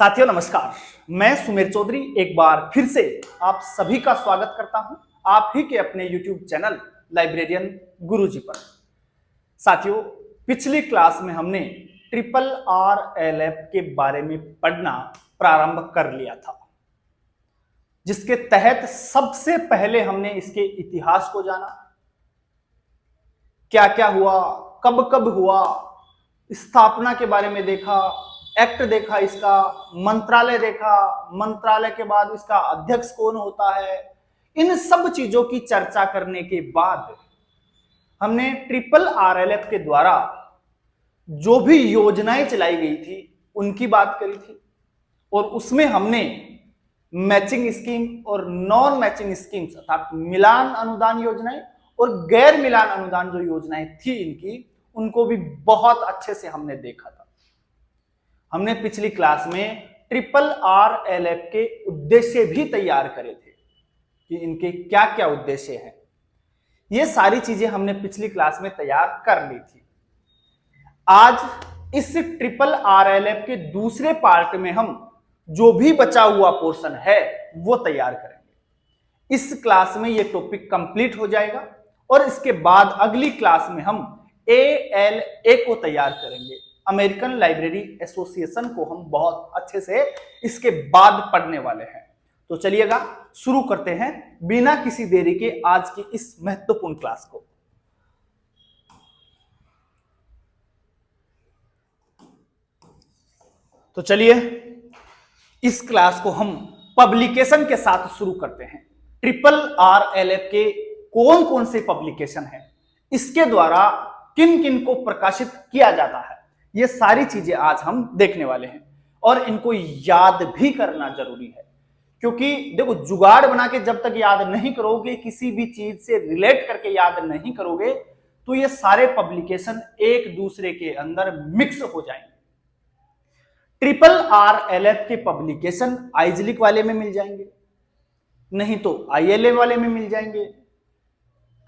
साथियों नमस्कार, मैं सुमेर चौधरी एक बार फिर से आप सभी का स्वागत करता हूं आप ही के अपने YouTube चैनल लाइब्रेरियन गुरुजी पर। साथियों, पिछली क्लास में हमने RRLF के बारे में पढ़ना प्रारंभ कर लिया था, जिसके तहत सबसे पहले हमने इसके इतिहास को जाना, क्या क्या हुआ, कब कब हुआ, स्थापना के बारे में देखा, एक्ट देखा, इसका मंत्रालय देखा, मंत्रालय के बाद इसका अध्यक्ष कौन होता है। इन सब चीजों की चर्चा करने के बाद हमने RRLF के द्वारा जो भी योजनाएं चलाई गई थी उनकी बात करी थी, और उसमें हमने मैचिंग स्कीम और नॉन मैचिंग स्कीम्स अर्थात मिलान अनुदान योजनाएं और गैर मिलान अनुदान जो योजनाएं थी इनकी, उनको भी बहुत अच्छे से हमने देखा था। हमने पिछली क्लास में RRLF के उद्देश्य भी तैयार करे थे कि इनके क्या क्या उद्देश्य हैं। ये सारी चीजें हमने पिछली क्लास में तैयार कर ली थी। आज इस RRLF के दूसरे पार्ट में हम जो भी बचा हुआ पोर्शन है वो तैयार करेंगे। इस क्लास में ये टॉपिक कंप्लीट हो जाएगा और इसके बाद अगली क्लास में हम ALA को तैयार करेंगे। अमेरिकन लाइब्रेरी एसोसिएशन को हम बहुत अच्छे से इसके बाद पढ़ने वाले हैं। तो चलिएगा शुरू करते हैं बिना किसी देरी के आज की इस महत्वपूर्ण क्लास को। तो चलिए इस क्लास को हम पब्लिकेशन के साथ शुरू करते हैं। RRLF के कौन कौन से पब्लिकेशन हैं, इसके द्वारा किन किन को प्रकाशित किया जाता है, ये सारी चीजें आज हम देखने वाले हैं और इनको याद भी करना जरूरी है। क्योंकि देखो, जुगाड़ बना के जब तक याद नहीं करोगे, किसी भी चीज से रिलेट करके याद नहीं करोगे, तो ये सारे पब्लिकेशन एक दूसरे के अंदर मिक्स हो जाएंगे। RRLF के पब्लिकेशन आइजलिक वाले में मिल जाएंगे, नहीं तो ILA वाले में मिल जाएंगे,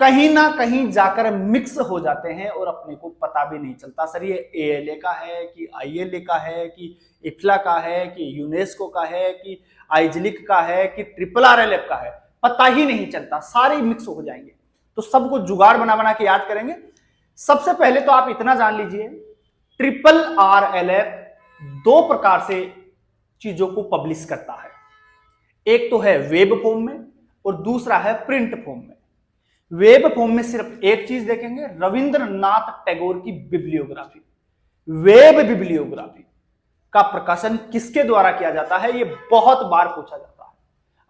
कहीं ना कहीं जाकर मिक्स हो जाते हैं और अपने को पता भी नहीं चलता सर ये ALA का है कि ILA का है कि IFLA का है कि यूनेस्को का है कि आइजलिक का है कि RRLF का है, पता ही नहीं चलता, सारे मिक्स हो जाएंगे। तो सबको जुगाड़ बना बना के याद करेंगे। सबसे पहले तो आप इतना जान लीजिए, RRLF दो प्रकार से चीजों को पब्लिश करता है। एक तो है वेब फॉर्म में और दूसरा है प्रिंट फॉर्म में। वेब फॉर्म में सिर्फ एक चीज देखेंगे, रविंद्रनाथ टैगोर की बिब्लियोग्राफी, वेब बिब्लियोग्राफी का प्रकाशन किसके द्वारा किया जाता है, ये बहुत बार पूछा जाता है।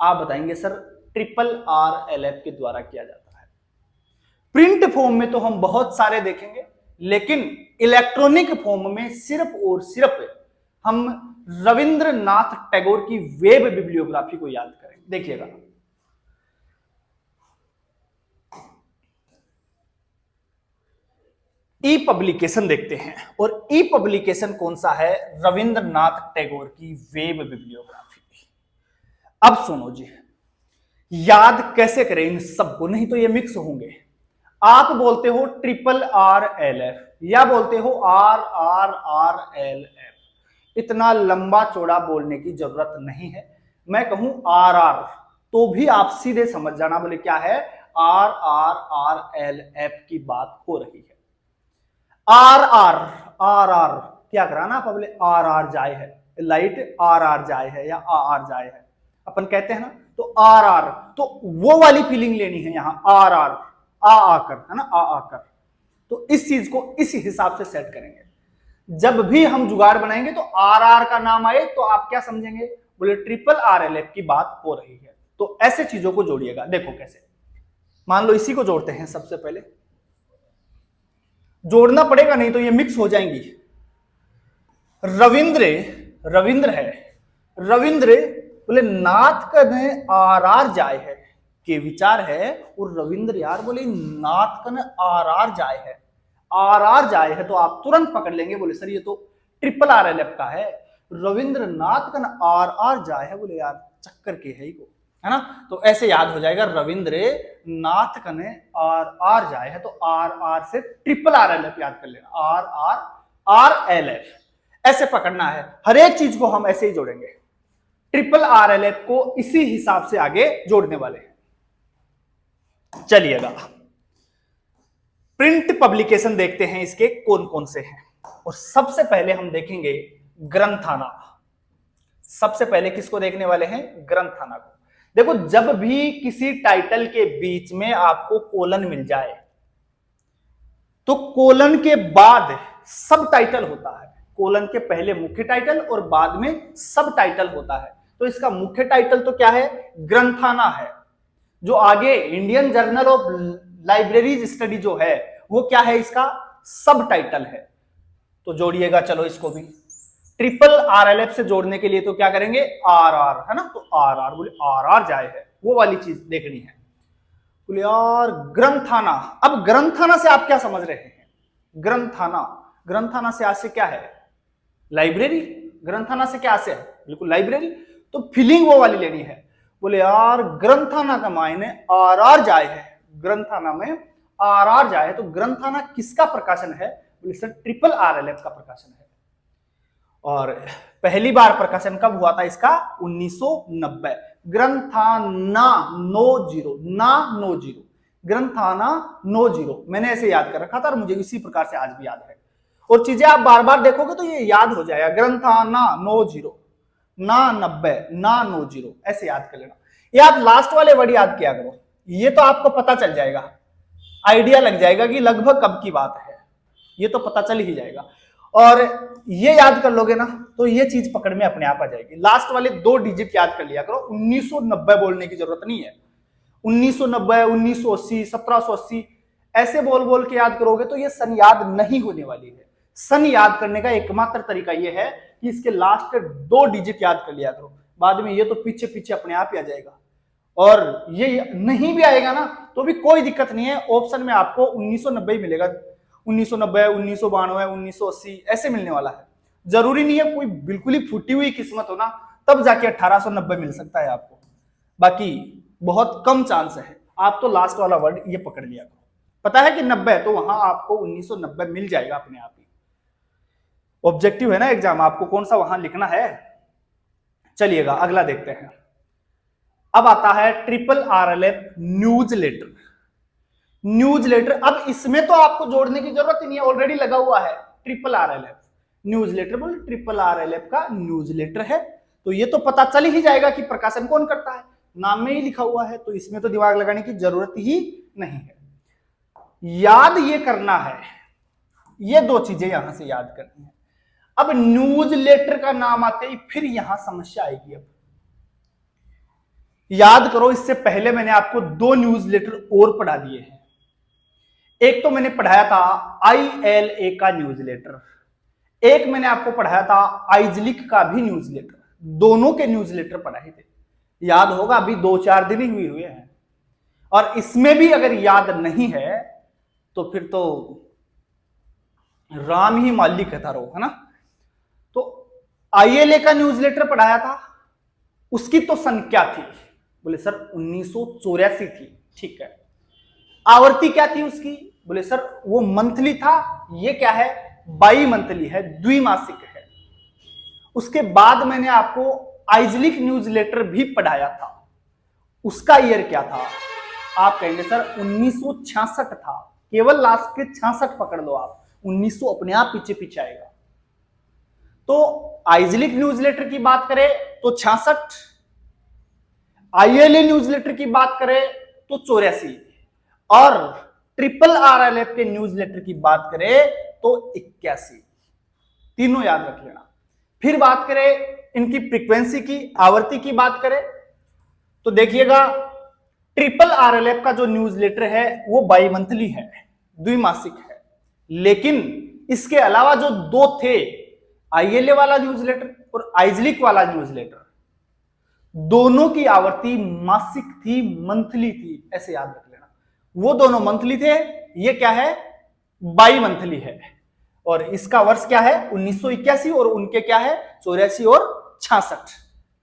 आप बताएंगे सर RRLF के द्वारा किया जाता है। प्रिंट फॉर्म में तो हम बहुत सारे देखेंगे, लेकिन इलेक्ट्रॉनिक फॉर्म में सिर्फ और सिर्फ हम रविंद्रनाथ टैगोर की वेब बिब्लियोग्राफी को याद करेंगे। देखिएगा, ई पब्लिकेशन देखते हैं, और ई पब्लिकेशन कौन सा है, रविंद्रनाथ टैगोर की वेब बिब्लियोग्राफी। अब सुनो जी, याद कैसे करें इन सबको, नहीं तो ये मिक्स होंगे। आप बोलते हो RRLF या बोलते हो RRRLF, इतना लंबा चौड़ा बोलने की जरूरत नहीं है। मैं कहूं RR तो भी आप सीधे समझ जाना, बोले क्या है, RRRLF की बात हो रही है। RR क्या कराना, आप बोले RR जाए है, लाइट RR जाए है या AR जाए है, अपन कहते हैं ना, तो RR तो वो वाली फीलिंग लेनी है यहाँ, RR आकर है ना, आकर। तो इस चीज को इस हिसाब से सेट करेंगे। जब भी हम जुगाड़ बनाएंगे तो RR का नाम आए तो आप क्या समझेंगे, बोले RRLF की बात हो रही है। तो ऐसे चीजों को जोड़िएगा। देखो कैसे, मान लो इसी को जोड़ते हैं। सबसे पहले जोड़ना पड़ेगा, नहीं तो ये मिक्स हो जाएंगी। रविंद्र है, रविंद्र बोले नाथ कने RR जाए है के विचार है, और रविंद्र यार बोले नाथ कने RR जाए है, RR जाए है, तो आप तुरंत पकड़ लेंगे, बोले सर ये तो RRLF का है। रविंद्रनाथ कने RR जाए है, बोले यार चक्कर के है ही को, है ना। तो ऐसे याद हो जाएगा, रविंद्र नाथ कने RR जाए है, तो RR से RRLF याद कर लेना, RRRLF। ऐसे पकड़ना है, हर एक चीज को हम ऐसे ही जोड़ेंगे। ट्रिपल RLF को इसी हिसाब से आगे जोड़ने वाले हैं। चलिएगा प्रिंट पब्लिकेशन देखते हैं इसके कौन कौन से हैं। और सबसे पहले हम देखेंगे ग्रंथाना। सबसे पहले किसको देखने वाले हैं? ग्रंथाना को। देखो जब भी किसी टाइटल के बीच में आपको कोलन मिल जाए तो कोलन के बाद सब टाइटल होता है। कोलन के पहले मुख्य टाइटल और बाद में सब टाइटल होता है। तो इसका मुख्य टाइटल तो क्या है? ग्रंथाना है। जो आगे Indian journal of libraries study जो है वो क्या है? इसका सब टाइटल है। तो जोड़िएगा चलो इसको भी। ट्रिपल RLF से जोड़ने के लिए तो क्या करेंगे? RR है ना, तो RR बोले RR जाए है, वो वाली चीज देखनी है। बोले यार ग्रंथाना, अब ग्रंथाना से आप क्या समझ रहे हैं? ग्रंथाना, ग्रंथाना से आज से क्या है? लाइब्रेरी। ग्रंथाना से क्या आशय है? बिल्कुल लाइब्रेरी। तो फीलिंग वो वाली लेनी है। बोले यार ग्रंथाना का मायने RR जाए है, ग्रंथाना में RR जाए है। तो ग्रंथाना किसका प्रकाशन है? बोले सर ट्रिपल RLF का प्रकाशन है। और पहली बार प्रकाशन कब हुआ था इसका? 1990। ग्रंथाना नो जीरो, ग्रंथाना नो जीरो, मैंने ऐसे याद कर रखा था और मुझे इसी प्रकार से आज भी याद है। और चीजें आप बार बार देखोगे तो ये याद हो जाएगा। ग्रंथाना नो जीरो, ना 90 ना नो जीरो, ऐसे याद कर लेना। ये आप लास्ट वाले वर्ड याद किया करो, ये तो आपको पता चल जाएगा, आइडिया लग जाएगा कि लगभग कब की बात है, ये तो पता चल ही जाएगा। और ये याद कर लोगे ना तो ये चीज पकड़ में अपने आप आ जाएगी। लास्ट वाले 2 डिजिट याद कर लिया करो। 1990 बोलने की जरूरत नहीं है। 1990, 1980, 1780 ऐसे बोल बोल के याद करोगे तो ये सन याद नहीं होने वाली है। सन याद करने का एकमात्र तरीका ये है कि इसके लास्ट 2 डिजिट याद कर लिया करो, बाद में ये तो पीछे पीछे अपने आप ही आ जाएगा। और ये नहीं भी आएगा ना तो भी कोई दिक्कत नहीं है, ऑप्शन में आपको 1990 मिलेगा। 1990, 1992, 1980 ऐसे मिलने वाला है। जरूरी नहीं है कोई बिल्कुल ही फूटी हुई किस्मत हो ना तब जाके 1890 मिल सकता है आपको, बाकी बहुत कम चांस है। आप तो लास्ट वाला वर्ड ये पकड़ लिया करो, पता है कि 90 तो वहां आपको 1990 मिल जाएगा अपने आप ही। ऑब्जेक्टिव है ना एग्जाम, आपको कौन सा वहां लिखना है। चलिएगा अगला देखते हैं। अब आता है triple RLF newsletter. Newsletter, अब इसमें तो आपको जोड़ने की जरूरत ही नहीं है, ऑलरेडी लगा हुआ है ट्रिपल RLF न्यूज लेटर। बोल ट्रिपल RLF का न्यूज लेटर है तो ये तो पता चल ही जाएगा कि प्रकाशन कौन करता है, नाम में ही लिखा हुआ है, तो इसमें तो दिमाग लगाने की जरूरत ही नहीं है। याद ये करना है, ये 2 चीजें यहां से याद करनी है। अब न्यूज लेटर का नाम आते ही फिर यहां समस्या आएगी। अब याद करो, इससे पहले मैंने आपको 2 न्यूज लेटर और पढ़ा दिए हैं। एक तो मैंने पढ़ाया था ILA का न्यूज लेटर, एक मैंने आपको पढ़ाया था आइजलिक का भी न्यूज लेटर। दोनों के न्यूज लेटर पढ़ाए थे, याद होगा, अभी 2-4 दिन ही हुए हैं। और इसमें भी अगर याद नहीं है तो फिर तो राम ही मालिक कहता रहो, है ना। तो ILA का न्यूज लेटर पढ़ाया था, उसकी तो संख्या थी, बोले सर 1984 थी, ठीक है। आवृत्ति क्या थी उसकी? बोले सर वो मंथली था, ये क्या है? बाई मंथली है, द्विमासिक है। उसके बाद मैंने आपको आइजलिक न्यूज लेटर भी पढ़ाया था, उसका ईयर क्या था? आप कहेंगे सर 1966 था, केवल लास्ट के 66 पकड़ लो आप, 1900 अपने आप पीछे पीछे आएगा। तो आइजलिक न्यूज लेटर की बात करें तो 66, ILA न्यूज लेटर की बात करें तो 84, और ट्रिपल RLF के न्यूज लेटर की बात करें तो 81। तीनों याद रख लेना। फिर बात करें इनकी फ्रीक्वेंसी की, आवृत्ति की बात करें तो देखिएगा ट्रिपल RLF का जो न्यूज लेटर है वो बाई मंथली है, द्विमासिक है। लेकिन इसके अलावा जो 2 थे, ILA वाला न्यूज लेटर और आइजलिक वाला न्यूज लेटर, दोनों की आवृत्ति मासिक थी, मंथली थी, ऐसे याद रख लेना। वो दोनों मंथली थे, ये क्या है? बाई मंथली है। और इसका वर्ष क्या है? 1981, और उनके क्या है? 84 और 66।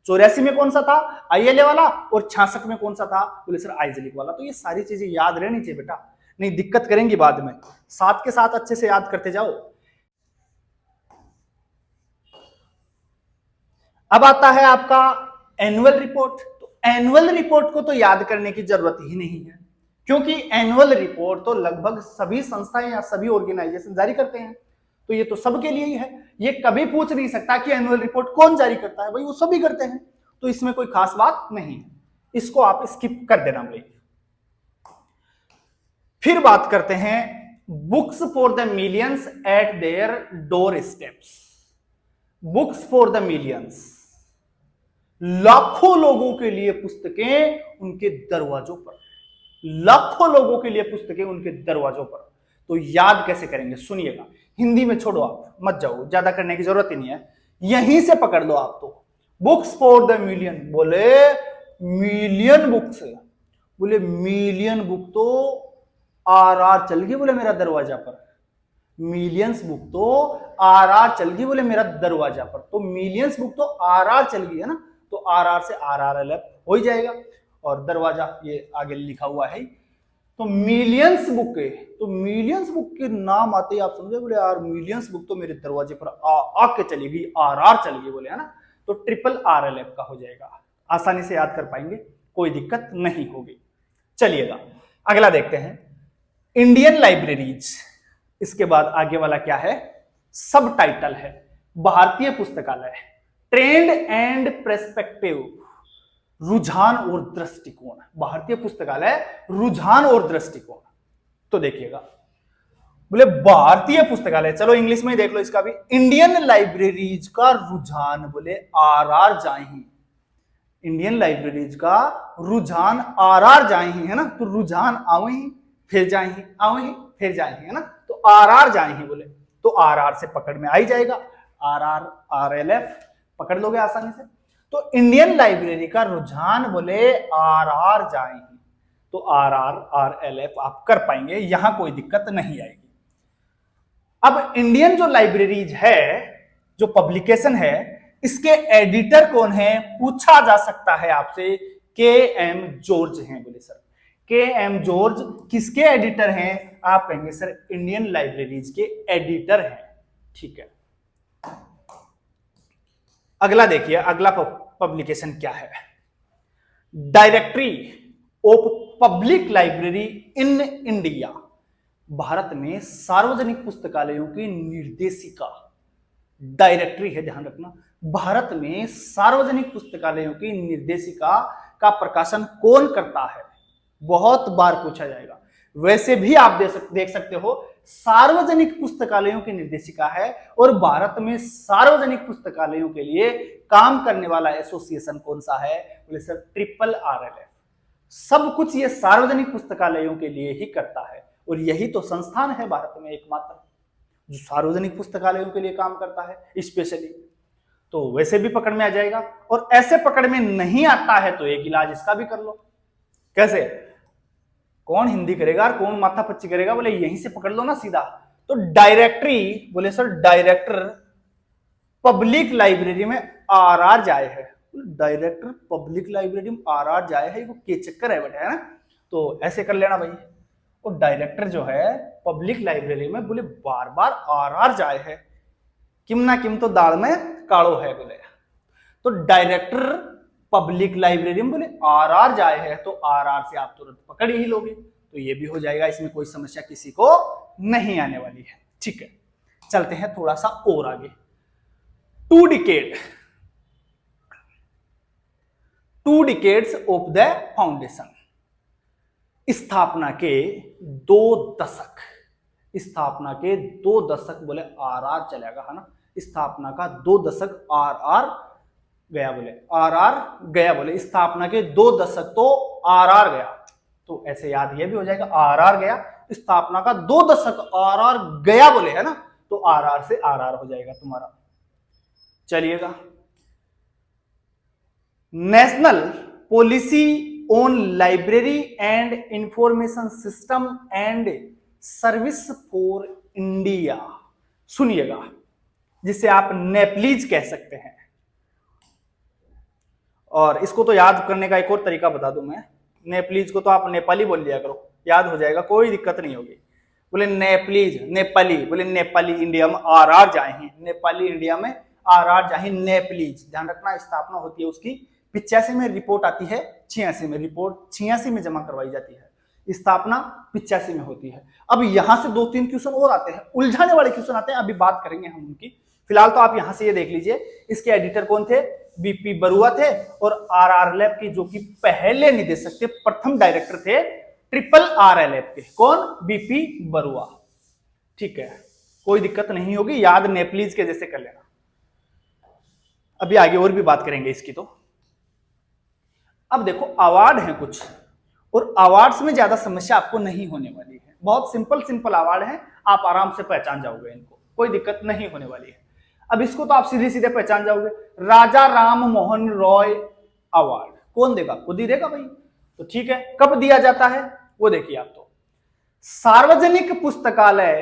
84 में कौन सा था? ILA वाला, और 66 में कौन सा था? बोले सर आइजलिक वाला। तो ये सारी चीजें याद रहनी चाहिए बेटा, नहीं दिक्कत करेंगी बाद में। साथ के साथ अच्छे से याद करते जाओ। अब आता है आपका एनुअल रिपोर्ट। तो एनुअल रिपोर्ट को तो याद करने की जरूरत ही नहीं है, क्योंकि एनुअल रिपोर्ट तो लगभग सभी संस्थाएं या सभी ऑर्गेनाइजेशन जारी करते हैं, तो ये तो सबके लिए ही है। ये कभी पूछ नहीं सकता कि एनुअल रिपोर्ट कौन जारी करता है, भाई वो सभी करते हैं, तो इसमें कोई खास बात नहीं है, इसको आप स्किप कर देना भाई। फिर बात करते हैं books for the millions eight their door steps. Books for the millions, लाखों लोगों के लिए पुस्तकें उनके दरवाजों पर, लाखों लोगों के लिए पुस्तकें उनके दरवाजों पर। तो याद कैसे करेंगे, सुनिएगा, हिंदी में छोड़ो, आप मत जाओ, ज्यादा करने की जरूरत ही नहीं है, यहीं से पकड़ लो आप। तो बुक्स फॉर द मिलियन, बोले मिलियन बुक्स, बोले मिलियन बुक तो आर चल गई बोले मेरा दरवाजा पर, मिलियंस बुक तो आर चल गई बोले मेरा दरवाजा पर। तो मिलियंस बुक तो आर चल गई है ना, तो आर से आर अलग हो ही जाएगा, और दरवाजा ये आगे लिखा हुआ है। तो मिलियंस बुक है, तो मिलियंस बुक के नाम आते ही आप समझे, बोले यार मिलियंस बुक तो मेरे दरवाजे पर आके चली गई, आर चल गई बोले, है ना, तो ट्रिपल RLF का हो जाएगा, आसानी से याद कर पाएंगे, कोई दिक्कत नहीं होगी। चलिएगा अगला देखते हैं, इंडियन लाइब्रेरीज। इसके बाद आगे वाला क्या है, सब टाइटल है भारतीय पुस्तकालय, ट्रेंड एंड पर्सपेक्टिव, रुझान और दृष्टिकोण, भारतीय पुस्तकालय रुझान और दृष्टिकोण। तो देखिएगा, बोले भारतीय पुस्तकालय, चलो इंग्लिश में देख लो इसका भी, इंडियन लाइब्रेरीज का रुझान, बोले आर जाए ही, इंडियन लाइब्रेरीज का रुझान आर जाए ही, है ना, तो रुझान आवे ही फिर जाए ही, आवे ही फिर जाए ही, है ना, तो आर जाए ही बोले, तो आर से पकड़ में आ ही जाएगा, RLF पकड़ लोगे आसानी से। तो इंडियन लाइब्रेरी का रुझान बोले आर जाए ही, तो RLF आप कर पाएंगे, यहां कोई दिक्कत नहीं आएगी। अब इंडियन जो लाइब्रेरीज है, जो पब्लिकेशन है, इसके एडिटर कौन है, पूछा जा सकता है आपसे, KM जॉर्ज हैं। बोले सर KM जॉर्ज किसके एडिटर हैं, आप कहेंगे सर इंडियन लाइब्रेरीज के एडिटर हैं, ठीक है। अगला देखिए, अगला पब्लिकेशन क्या है, directory of public library in India, Bharat में सार्वजनिक पुस्तकालयों की निर्देशिका, डायरेक्टरी है, ध्यान रखना, भारत में सार्वजनिक पुस्तकालयों की निर्देशिका का प्रकाशन कौन करता है, बहुत बार पूछा जाएगा। वैसे भी आप देख सकते हो, सार्वजनिक पुस्तकालयों की निर्देशिका है, और भारत में सार्वजनिक पुस्तकालयों के लिए काम करने वाला एसोसिएशन कौन सा है, बोले सर ट्रिपल RLF। सब कुछ ये सार्वजनिक पुस्तकालयों के लिए ही करता है, और यही तो संस्थान है भारत में एकमात्र जो सार्वजनिक पुस्तकालयों के लिए काम करता है स्पेशली। तो वैसे भी पकड़ में आ जाएगा, और ऐसे पकड़ में नहीं आता है तो एक इलाज इसका भी कर लो। कैसे, कौन हिंदी करेगा और कौन माथा पच्ची करेगा, बोले यहीं से पकड़ लो ना सीधा। तो डायरेक्टरी, बोले सर डायरेक्टर पब्लिक लाइब्रेरी में आर जाए है, डायरेक्टर पब्लिक लाइब्रेरी में आर जाए है, वो के चक्कर है बेटा, है ना, तो ऐसे कर लेना भाई। और डायरेक्टर जो है पब्लिक लाइब्रेरी में, बोले बार बार आर जाए है, किम ना किम तो दाल में काड़ो है, बोले तो डायरेक्टर पब्लिक लाइब्रेरी में बोले आर जाए है, तो आर से आप तुरंत पकड़ ही लोगे, तो ये भी हो जाएगा, इसमें कोई समस्या किसी को नहीं आने वाली है, ठीक है। चलते हैं थोड़ा सा और आगे, 2 डिकेड्स ऑफ द फाउंडेशन, स्थापना के 2 दशक, स्थापना के 2 दशक, बोले आर चलेगा, है ना, स्थापना का 2 दशक, आर गया, बोले आर गया, बोले स्थापना के 2 दशक तो आर गया, तो ऐसे याद ये भी हो जाएगा, आर गया, स्थापना का 2 दशक आर गया, बोले, है ना, तो आर से आर हो जाएगा तुम्हारा। चलिएगा, national policy on library and information system and service for India, सुनिएगा, जिसे आप नेप्लीज कह सकते हैं। और इसको तो याद करने का एक और तरीका बता दूं मैं, नेप्लीज को तो आप नेपाली बोल लिया करो, याद हो जाएगा, कोई दिक्कत नहीं होगी। बोले नेप्लीज नेपाली, बोले नेपाली इंडिया में आर जाए हैं, नेपाली इंडिया में आर जाहि नेपलीज, ध्यान रखना स्थापना होती है उसकी 85 में, रिपोर्ट आती है 86 में, रिपोर्ट 86 में जमा करवाई जाती है, स्थापना 85 में होती है। अब यहां से 2-3 क्वेश्चन और आते हैं, उलझाने वाले क्वेश्चन आते हैं, अभी बात करेंगे हम उनकी। फिलहाल तो आप यहां से ये देख लीजिए, इसके एडिटर कौन थे, बीपी बरुआ थे, और आरआर लैब के जो कि पहले निदेशक थे, प्रथम डायरेक्टर थे ट्रिपल आर लैब के, कौन, बीपी बरुआ। ठीक है, कोई दिक्कत नहीं होगी, याद नेपलीज के जैसे कर लेना। अभी आगे और भी बात करेंगे इसकी। तो अब देखो अवार्ड हैं कुछ, और अवार्ड्स में ज्यादा समस्या आपको नहीं होने वाली है, बहुत सिंपल सिंपल अवार्ड हैं, आप आराम से पहचान जाओगे इनको, कोई दिक्कत नहीं होने वाली है। अब इसको तो आप सीधे सीधे पहचान जाओगे, राजा राम मोहन रॉय अवार्ड कौन देगा, खुद ही देगा भाई। तो ठीक है, कब दिया जाता है वो देखिए आप। तो सार्वजनिक पुस्तकालय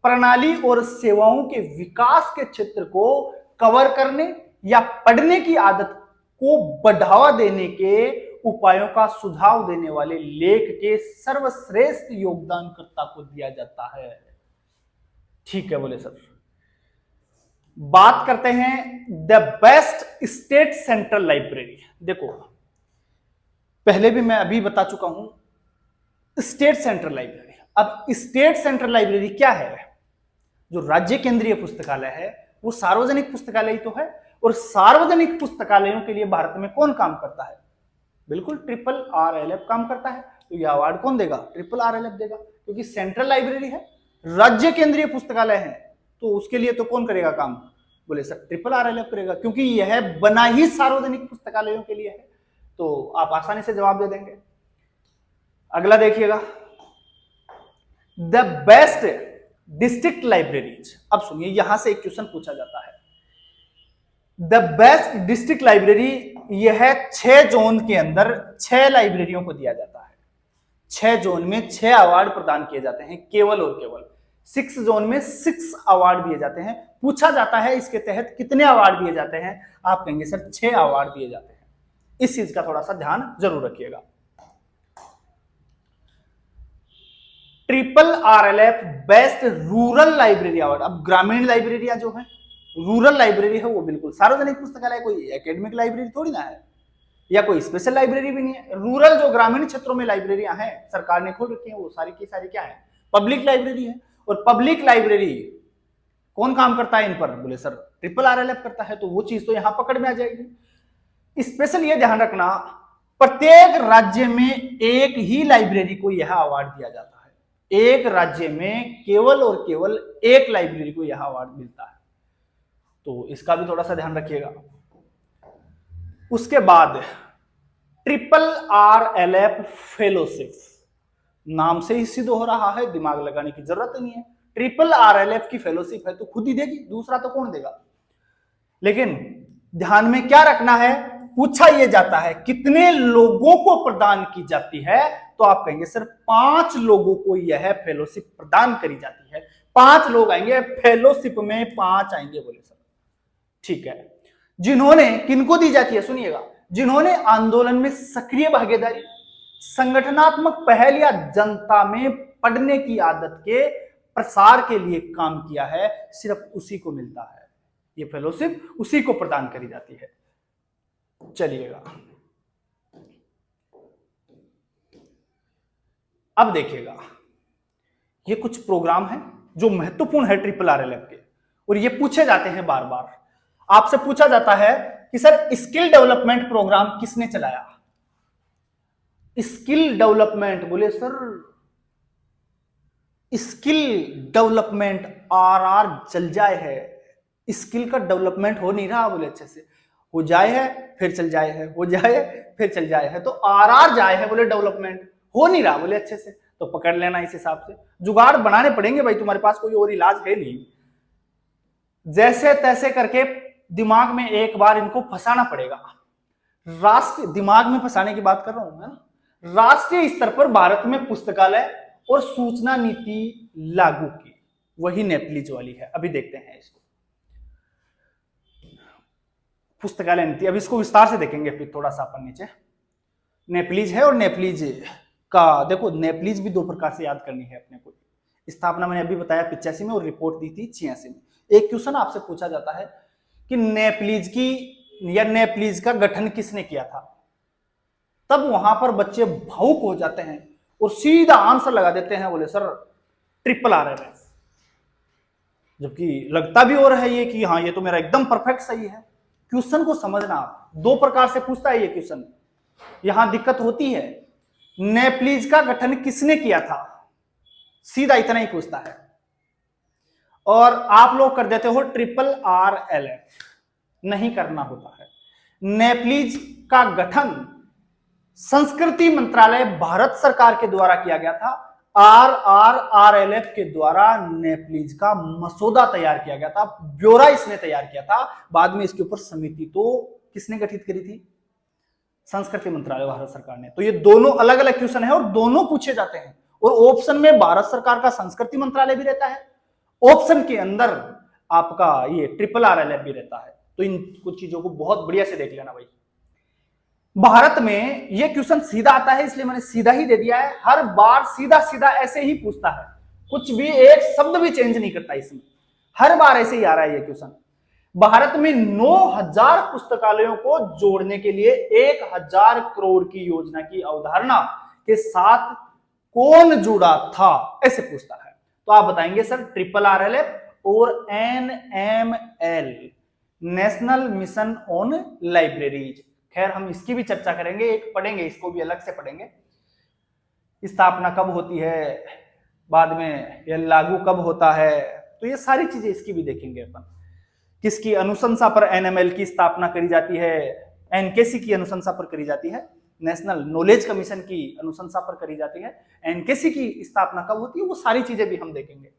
प्रणाली और सेवाओं के विकास के क्षेत्र को कवर करने या पढ़ने की आदत को बढ़ावा देने के उपायों का सुझाव देने वाले लेख के सर्वश्रेष्ठ योगदानकर्ता को दिया जाता है। ठीक है बोले सर। बात करते हैं the best state central library. देखो पहले भी मैं अभी बता चुका हूं, स्टेट सेंट्रल लाइब्रेरी। अब स्टेट सेंट्रल लाइब्रेरी क्या है, जो राज्य केंद्रीय पुस्तकालय है वो सार्वजनिक पुस्तकालय तो है, और सार्वजनिक पुस्तकालयों के लिए भारत में कौन काम करता है, बिल्कुल ट्रिपल आरएलएफ काम करता है। तो यह अवार्ड कौन देगा, ट्रिपल आरएलएफ देगा, क्योंकि सेंट्रल लाइब्रेरी है, राज्य केंद्रीय पुस्तकालय है, तो उसके लिए तो कौन करेगा काम, बोले सर ट्रिपल आरएलएफ करेगा, क्योंकि यह बना ही सार्वजनिक पुस्तकालयों के लिए है। तो आप आसानी से जवाब दे देंगे। अगला देखिएगा, द बेस्ट डिस्ट्रिक्ट लाइब्रेरीज। अब सुनिए, यहां से एक क्वेश्चन पूछा जाता है, द बेस्ट डिस्ट्रिक्ट लाइब्रेरी, यह 6 जोन के अंदर 6 लाइब्रेरियों को दिया जाता है। 6 जोन में 6 अवार्ड प्रदान किए जाते हैं, केवल और केवल 6 जोन में 6 अवार्ड दिए जाते हैं। पूछा जाता है इसके तहत कितने अवार्ड दिए जाते हैं, आप कहेंगे सर 6 अवार्ड दिए जाते हैं। इस चीज का थोड़ा सा ध्यान जरूर रखिएगा। Triple RLF best rural library award. अब ग्रामीण लाइब्रेरियां जो है, रूरल लाइब्रेरी है, वो बिल्कुल सार्वजनिक पुस्तकालय, कोई एकेडमिक लाइब्रेरी थोड़ी ना है, या कोई स्पेशल लाइब्रेरी भी नहीं है। रूरल जो ग्रामीण क्षेत्रों में लाइब्रेरियां हैं, सरकार ने खोल रखी है, वो सारी की सारी क्या है, पब्लिक लाइब्रेरी है। और पब्लिक लाइब्रेरी कौन काम करता है इन पर, बोले सर ट्रिपल आरएलएफ करता है। तो वो चीज तो यहां पकड़ में आ जाएगी। स्पेशल ये ध्यान रखना, प्रत्येक राज्य में एक ही लाइब्रेरी को यह अवार्ड दिया जाता है, एक राज्य में केवल और केवल एक लाइब्रेरी को यह अवार्ड मिलता है। तो इसका भी थोड़ा सा ध्यान रखिएगा। उसके बाद ट्रिपल आरएलएफ फेलोशिप, नाम से ही सिद्ध हो रहा है, दिमाग लगाने की जरूरत नहीं है। ट्रिपल आरएलएफ की फेलोशिप है तो खुद ही देगी, दूसरा तो कौन देगा। लेकिन ध्यान में क्या रखना है, पूछा यह जाता है कितने लोगों को प्रदान की जाती है, तो आप कहेंगे सर 5 लोगों को यह फेलोशिप प्रदान करी जाती है। 5 लोग आएंगे फेलोशिप में, 5 आएंगे, बोले सर ठीक है। जिन्होंने, किनको दी जाती है, सुनिएगा, जिन्होंने आंदोलन में सक्रिय भागीदारी, संगठनात्मक पहल या जनता में पढ़ने की आदत के प्रसार के लिए काम किया है, सिर्फ उसी को मिलता है ये फेलोशिप, उसी को प्रदान करी जाती है। चलिएगा अब देखिएगा, ये कुछ प्रोग्राम है जो महत्वपूर्ण है ट्रिपल आरएलएफ के, और ये पूछे जाते हैं बार बार। आपसे पूछा जाता है कि सर स्किल डेवलपमेंट प्रोग्राम किसने चलाया, स्किल डेवलपमेंट, बोले सर स्किल डेवलपमेंट आरआर चल जाए है, स्किल का डेवलपमेंट हो नहीं रहा, बोले अच्छे से हो जाए है फिर चल जाए है, हो जाए फिर चल जाए है, तो आरआर जाए है, बोले डेवलपमेंट हो नहीं रहा, बोले अच्छे से, तो पकड़ लेना इस हिसाब से। जुगाड़ बनाने पड़ेंगे भाई, तुम्हारे पास कोई और इलाज है नहीं, जैसे तैसे करके दिमाग में एक बार इनको फंसाना पड़ेगा। राष्ट्रीय, दिमाग में फंसाने की बात कर रहा हूं मैं, राष्ट्रीय स्तर पर भारत में पुस्तकालय और सूचना नीति लागू की, वही नेपलीज वाली है। अभी देखते हैं इसको, पुस्तकालय नीति, अब इसको विस्तार से देखेंगे फिर थोड़ा सा अपन नीचे। नेपलीज है, और नेपलीज का देखो, नेपलीज भी 2 प्रकार से याद करनी है अपने को। स्थापना मैंने अभी बताया 85 में, और रिपोर्ट दी थी 86 में। एक क्वेश्चन आपसे पूछा जाता है कि नेपलीज की या नेपलीज का गठन किसने किया था, तब वहां पर बच्चे भावुक हो जाते हैं और सीधा आंसर लगा देते हैं, बोले सर ट्रिपल RLF। जबकि लगता भी और है ये कि हाँ ये तो मेरा एकदम परफेक्ट सही है। क्वेश्चन को समझना, दो प्रकार से पूछता है ये क्वेश्चन। यहां दिक्कत होती है, नेपलीज का गठन किसने किया था, सीधा इतना ही पूछता है, और आप लोग कर देते हो ट्रिपल RLF। नहीं करना होता है। नेपलीज का गठन संस्कृति मंत्रालय भारत सरकार के द्वारा किया गया था। RRRLF के द्वारा नेपलीज का मसौदा तैयार किया गया था, ब्यौरा इसने तैयार किया था। बाद में इसके ऊपर समिति तो किसने गठित करी थी, संस्कृति मंत्रालय भारत सरकार ने। तो ये दोनों अलग अलग क्वेश्चन है और दोनों पूछे जाते हैं, और ऑप्शन में भारत सरकार का संस्कृति मंत्रालय भी रहता है, ऑप्शन के अंदर आपका ये ट्रिपल RLF भी रहता है। तो इन कुछ चीजों को बहुत बढ़िया से देख लेना भाई। भारत में ये क्वेश्चन सीधा आता है, इसलिए मैंने सीधा ही दे दिया है। हर बार सीधा सीधा ऐसे ही पूछता है, कुछ भी एक शब्द भी चेंज नहीं करता इसमें, हर बार ऐसे ही आ रहा है ये क्वेश्चन। भारत में 9000 पुस्तकालयों को जोड़ने के लिए 1000 करोड़ की योजना की अवधारणा के साथ कौन जुड़ा था, ऐसे पूछता है। तो आप बताएंगे सर ट्रिपल RLF और NML, national mission on libraries. खैर हम इसकी भी चर्चा करेंगे, एक पढ़ेंगे, इसको भी अलग से पढ़ेंगे। स्थापना कब होती है, बाद में यह लागू कब होता है, तो ये सारी चीजें इसकी भी देखेंगे अपन। किसकी अनुशंसा पर NML की स्थापना करी जाती है, NKC की अनुशंसा पर करी जाती है, नेशनल नॉलेज कमीशन की अनुशंसा पर करी जाती है। NKC की स्थापना कब होती है, वो सारी चीजें भी हम देखेंगे।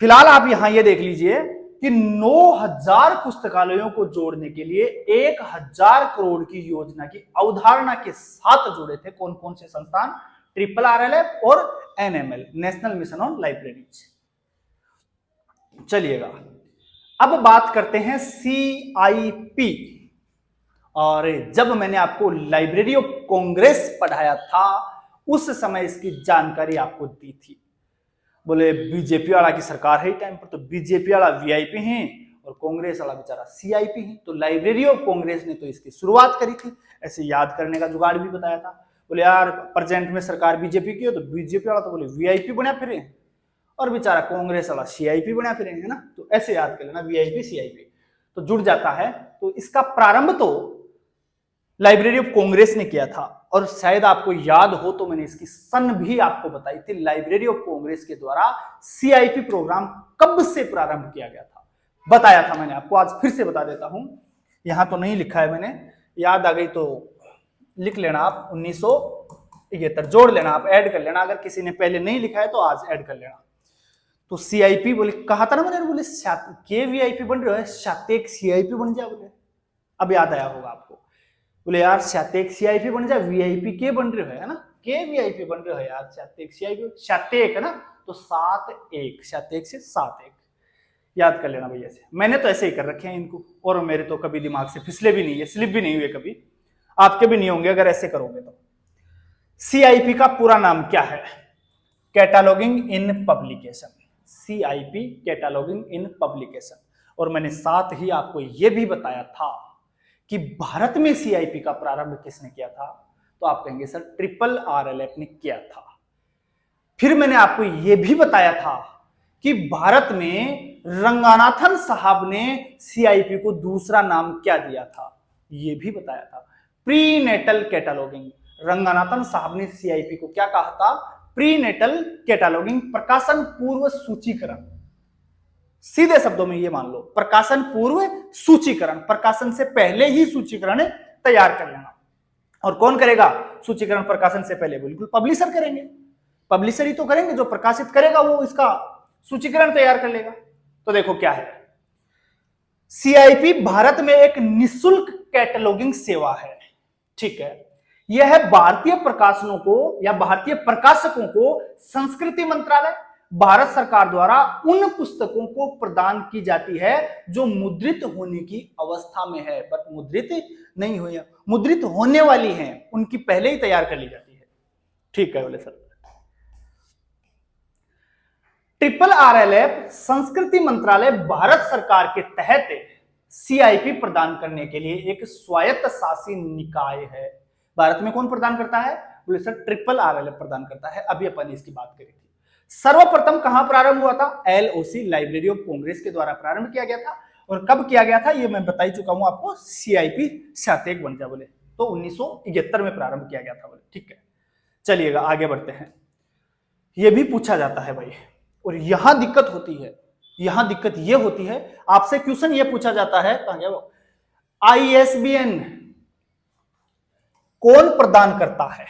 फिलहाल आप यहां ये देख लीजिए कि 9000 पुस्तकालयों को जोड़ने के लिए 1000 करोड़ की योजना की अवधारणा के साथ जुड़े थे कौन कौन से संस्थान, ट्रिपल RLF और NML, national mission on libraries. चलिएगा अब बात करते हैं CIP। और जब मैंने आपको लाइब्रेरी ऑफ कांग्रेस पढ़ाया था उस समय इसकी जानकारी आपको दी थी। बोले बीजेपी वाला की सरकार है टाइम पर, तो बीजेपी वाला VIP है और कांग्रेस वाला बेचारा CIP है। तो लाइब्रेरी ऑफ कांग्रेस ने तो इसकी शुरुआत करी थी, ऐसे याद करने का जुगाड़ भी बताया था। बोले यार प्रेजेंट में सरकार बीजेपी की हो, तो बीजेपी वाला तो बोले VIP बना फिरे और बेचारा कांग्रेस वाला CIP बना फिरे, है ना। तो ऐसे याद कर लेना, VIP CIP तो जुड़ जाता है। तो इसका प्रारंभ तो लाइब्रेरी ऑफ कांग्रेस ने किया था, और शायद आपको याद हो तो मैंने इसकी सन भी आपको बताई थी। लाइब्रेरी ऑफ कांग्रेस के द्वारा CIP प्रोग्राम कब से प्रारंभ किया गया था, बताया था मैंने आपको, आज फिर से बता देता हूं। यहां तो नहीं लिखा है मैंने, याद आ गई तो लिख लेना आप, 1971 जोड़ लेना आप, ऐड कर लेना। अगर किसी ने पहले नहीं लिखा है तो आज ऐड कर लेना। तो CIP बोले, कहा था ना मैंने, बोले के VIP बन रहे हो, सातेक CIP बन जा, बोले अब याद आया होगा आपको। बोले यार सातेक CIP बन जा, VIP के बन रहे हो, है ना, के VIP बन रहे हो यार, सातेक CIP, सातेक है ना, तो 7-1, सातेक से 7-1 याद कर लेना भैया। ऐसे मैंने तो ऐसे ही कर रखे हैं इनको, और मेरे तो कभी दिमाग से फिसले भी नहीं है, स्लिप भी नहीं हुए कभी, आपके भी नहीं होंगे अगर ऐसे करोगे तो। CIP का पूरा नाम क्या है, कैटालॉगिंग इन पब्लिकेशन, CIP कैटालॉगिंग इन पब्लिकेशन। और मैंने साथ ही आपको यह भी बताया था कि भारत में CIP का प्रारंभ किसने किया था, तो आप कहेंगे सर ट्रिपल RLF ने किया था। फिर मैंने आपको यह भी बताया था कि भारत में रंगानाथन साहब ने CIP को दूसरा नाम क्या दिया था, यह भी बताया था, प्रीनेटल कैटालॉगिंग। रंगानाथन साहब ने CIP को क्या कहा था, प्रीनेटल कैटालॉगिंग, प्रकाशन पूर्व सूचीकरण। सीधे शब्दों में ये मान लो, प्रकाशन पूर्व सूचीकरण, प्रकाशन से पहले ही सूचीकरण तैयार कर लेना। और कौन करेगा सूचीकरण प्रकाशन से पहले, बिल्कुल पब्लिशर करेंगे, पब्लिशर ही तो करेंगे, जो प्रकाशित करेगा वो इसका सूचीकरण तैयार कर लेगा। तो देखो क्या है, CIP भारत में एक निःशुल्क कैटलॉगिंग सेवा है, ठीक है। यह भारतीय प्रकाशनों को या भारतीय प्रकाशकों को संस्कृति मंत्रालय भारत सरकार द्वारा उन पुस्तकों को प्रदान की जाती है जो मुद्रित होने की अवस्था में है, बट मुद्रित नहीं हुई है, मुद्रित होने वाली हैं, उनकी पहले ही तैयार कर ली जाती है, ठीक है बोले सर। RRLF संस्कृति मंत्रालय भारत सरकार के तहत CIP प्रदान करने के लिए एक स्वायत्त शासी निकाय है। भारत में कौन प्रदान करता है? बोले सर RRLF प्रदान करता है। अभी अपन ने इसकी बात करी थी। सर्वप्रथम कहां प्रारंभ हुआ था? LOC लाइब्रेरी ऑफ कांग्रेस के द्वारा प्रारंभ किया गया था। और कब किया गया था ये मैं बता ही चुका हूं आपको। CIP 71 बन जा बोले तो 1971 में प्रारंभ किया गया था बोले। ठीक है, चलिएगा आगे बढ़ते हैं। ये भी पूछा जाता है भाई, और यहां दिक्कत होती है। यहां दिक्कत ये होती है, आपसे क्वेश्चन ये पूछा जाता है ISBN कौन प्रदान करता है?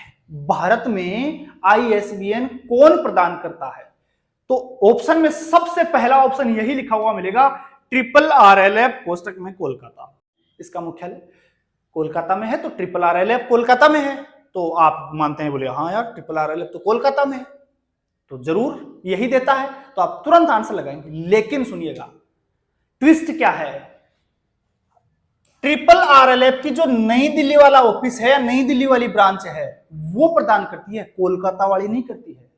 भारत में ISBN कौन प्रदान करता है? तो ऑप्शन में सबसे पहला ऑप्शन यही लिखा हुआ मिलेगा, RRLF कोष्टक में कोलकाता। इसका मुख्यालय कोलकाता में है, तो RRLF कोलकाता में है। तो आप मानते हैं, बोले हाँ यार RRLF तो कोलकाता में है, तो जरूर यही देता है, तो आप तुरंत आंसर लगाएंगे। लेकिन सुनिएगा ट्विस्ट क्या है, RRLF की जो नई दिल्ली वाला ऑफिस है या नई दिल्ली वाली ब्रांच है वो प्रदान करती है, कोलकाता वाली नहीं करती है।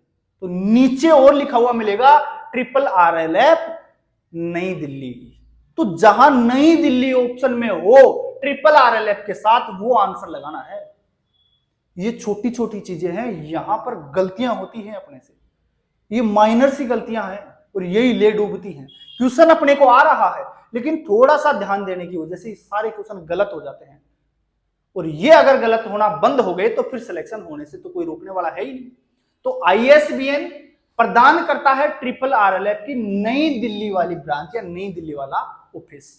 तो नीचे और लिखा हुआ मिलेगा RRLF नई दिल्ली। तो जहां नई दिल्ली ऑप्शन में हो RRLF के साथ वो आंसर लगाना है। ये छोटी छोटी चीजें हैं, यहां पर गलतियां होती हैं अपने से, ये माइनर सी गलतियां हैं और यही ले डूबती हैं। क्वेश्चन अपने को आ रहा है लेकिन थोड़ा सा ध्यान देने की वजह से सारे क्वेश्चन गलत हो जाते हैं, और ये अगर गलत होना बंद हो गए तो फिर सिलेक्शन होने से तो कोई रोकने वाला है ही नहीं। तो ISBN प्रदान करता है RRLF की नई दिल्ली वाली ब्रांच या नई दिल्ली वाला ऑफिस।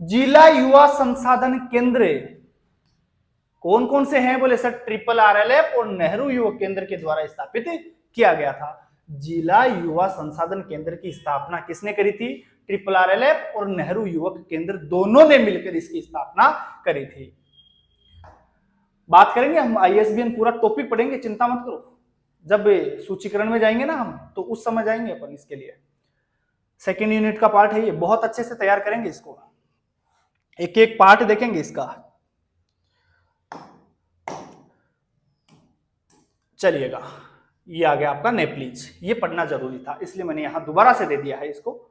जिला युवा संसाधन केंद्र कौन कौन से हैं? बोले सर RRLF और नेहरू युवक केंद्र के द्वारा स्थापित किया गया था। जिला युवा संसाधन केंद्र की स्थापना किसने करी थी? RRLF और नेहरू युवक केंद्र दोनों ने मिलकर इसकी स्थापना करी थी। बात करेंगे हम ISBN, पूरा टॉपिक पढ़ेंगे, चिंता मत करो। जब सूचीकरण में जाएंगे ना हम, तो उस समय जाएंगे अपन इसके लिए। सेकेंड यूनिट का पार्ट है ये, बहुत अच्छे से तैयार करेंगे इसको, एक एक पार्ट देखेंगे इसका। चलिएगा, ये आ गया आपका नेपलीज। ये पढ़ना जरूरी था इसलिए मैंने यहां दोबारा से दे दिया है इसको।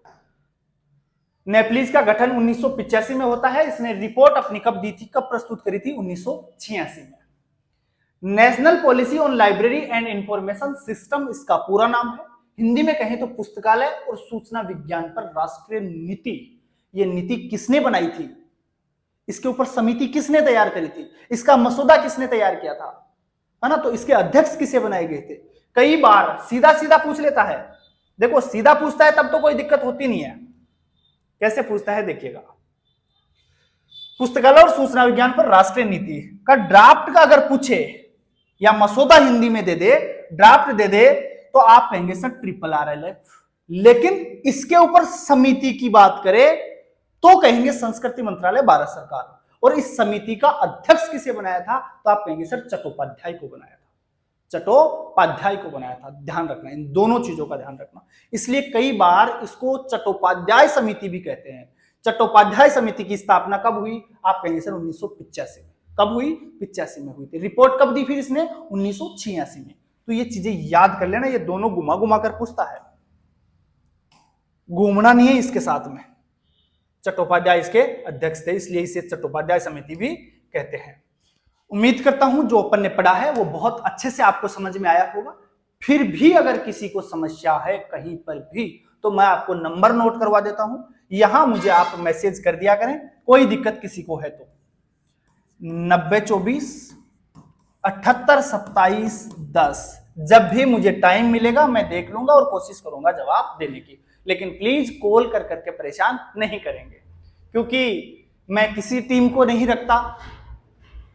नेपलीज का गठन 1985 में होता है। इसने रिपोर्ट अपनी कब दी थी, कब प्रस्तुत करी थी? 1986 में। National policy on library and information system इसका पूरा नाम है। हिंदी में कहें तो पुस्तकालय और सूचना विज्ञान पर राष्ट्रीय नीति। ये नीति किसने बनाई थी? इसके ऊपर समिति किसने तैयार करी थी? इसका मसौदा किसने तैयार किया था, है ना? तो इसके अध्यक्ष किसे बनाए गए थे? कई बार सीधा सीधा पूछ लेता है। देखो सीधा पूछता है तब तो कोई दिक्कत होती नहीं है। कैसे पूछता है देखिएगा, पुस्तकालय और सूचना विज्ञान पर राष्ट्रीय नीति का ड्राफ्ट का अगर पूछे या मसौदा हिंदी में दे दे, ड्राफ्ट दे दे, तो आप कहेंगे सर RRLF। लेकिन इसके ऊपर समिति की बात करें तो कहेंगे संस्कृति मंत्रालय भारत सरकार। और इस समिति का अध्यक्ष किसे बनाया था? तो आप कहेंगे सर चट्टोपाध्याय को बनाया था। चट्टोपाध्याय को बनाया था। ध्यान रखना, इन दोनों चीजों का ध्यान रखना। इसलिए कई बार इसको चट्टोपाध्याय समिति भी कहते हैं। चट्टोपाध्याय समिति की स्थापना कब हुई? आप कहेंगे सर 1985 में। कब हुई? 85 में हुई थी। रिपोर्ट कब दी फिर इसने? 1986 में। तो ये चीजें याद कर लेना, ये दोनों घुमा घुमा कर पूछता है, घूमना नहीं है इसके साथ में। चट्टोपाध्याय इसके अध्यक्ष थे, इसलिए इसे चट्टोपाध्याय समिति भी कहते हैं। उम्मीद करता हूं जो अपन ने पढ़ा है वो बहुत अच्छे से आपको समझ में आया होगा। फिर भी अगर किसी को समस्या है कहीं पर भी, तो मैं आपको नंबर नोट करवा देता हूं, यहां मुझे आप मैसेज कर दिया करें। कोई दिक्कत किसी को है तो 9024 78 27 10। जब भी मुझे टाइम मिलेगा मैं देख लूंगा और कोशिश करूंगा जवाब देने की। लेकिन प्लीज कॉल कर करके परेशान नहीं करेंगे, क्योंकि मैं किसी टीम को नहीं रखता।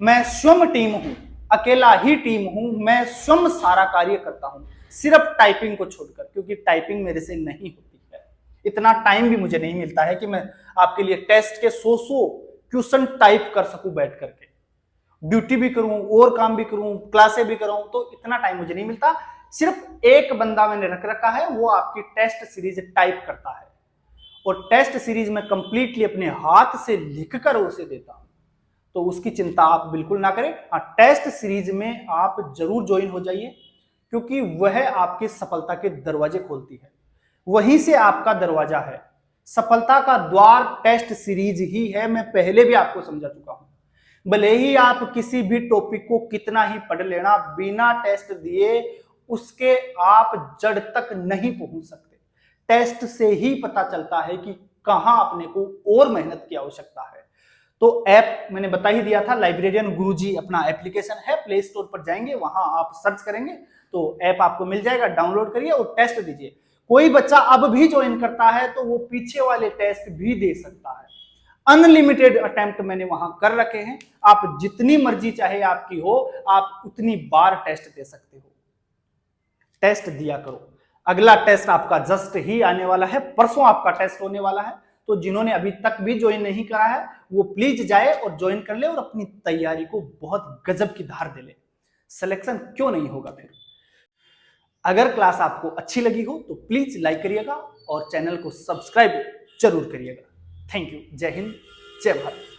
मैं स्वयं टीम हूं, अकेला ही टीम हूं। मैं स्वयं सारा कार्य करता हूं, सिर्फ टाइपिंग को छोड़कर, क्योंकि टाइपिंग मेरे से नहीं होती है। इतना टाइम भी मुझे नहीं मिलता है कि मैं आपके लिए टेस्ट के 100 क्वेश्चन टाइप कर सकूं बैठ करके। ड्यूटी भी करूं और काम भी करूं, क्लासें भी करूं, तो इतना टाइम मुझे नहीं मिलता। सिर्फ एक बंदा मैंने रख रखा है, वो आपकी टेस्ट सीरीज टाइप करता है, और टेस्ट सीरीज में कंप्लीटली अपने हाथ से लिखकर उसे देता हूं। तो उसकी चिंता आप बिल्कुल ना करें। हाँ, टेस्ट सीरीज में आप जरूर ज्वाइन हो जाइए। क्योंकि वह आपकी सफलता के दरवाजे खोलती है। वहीं से आपका दरवाजा है। सफलता का द्वार टेस्ट सीरीज ही है। मैं पहले भी आपको समझा चुका हूं। भले ही आप किसी भी टॉपिक को कितना ही पढ़ लेना, बिना टेस्ट दिए उसके आप जड़ तक नहीं पहुंच सकते। टेस्ट से ही पता चलता है कि कहां अपने को और मेहनत की आवश्यकता है। तो ऐप मैंने बता ही दिया था, लाइब्रेरियन गुरुजी अपना एप्लीकेशन है, प्ले स्टोर पर जाएंगे, वहां आप सर्च करेंगे तो ऐप आपको मिल जाएगा, डाउनलोड करिए और टेस्ट दीजिए। कोई बच्चा अब भी ज्वाइन करता है तो वो पीछे वाले टेस्ट भी दे सकता है। अनलिमिटेड अटेम्प्ट मैंने वहां कर रखे हैं। आप जितनी मर्जी चाहे आपकी हो, आप उतनी बार टेस्ट दे सकते हो। टेस्ट दिया करो। अगला टेस्ट आपका जस्ट ही आने वाला है, परसों आपका टेस्ट होने वाला है। तो जिन्होंने अभी तक भी ज्वाइन नहीं करा है वो प्लीज जाए और ज्वाइन कर ले और अपनी तैयारी को बहुत गजब की धार दे ले। सिलेक्शन क्यों नहीं होगा फिर? अगर क्लास आपको अच्छी लगी हो तो प्लीज लाइक करिएगा और चैनल को सब्सक्राइब जरूर करिएगा। Thank you. जय हिंद, जय भारत।